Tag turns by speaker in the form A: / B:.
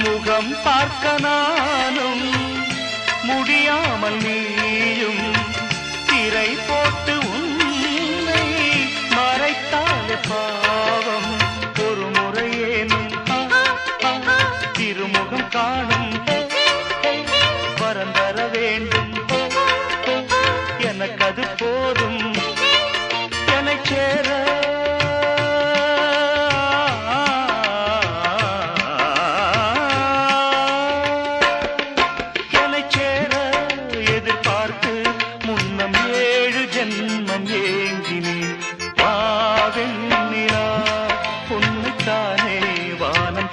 A: முகம் பார்க்க நானும் முடியாமல் நீயும் திரை போட்டு உன்னை மறைத்தாலே பாவம். ஒரு முறையேனும் திருமுகம் காணும் வரம் தர வேண்டும். எனக்கு அது போதும் என்னை சேர. எதிர்பார்த்து முன்னம் 7 ஜென்மம் ஏங்கினேன். வாவெண்ணிலா உன்னைத்தானே வானம்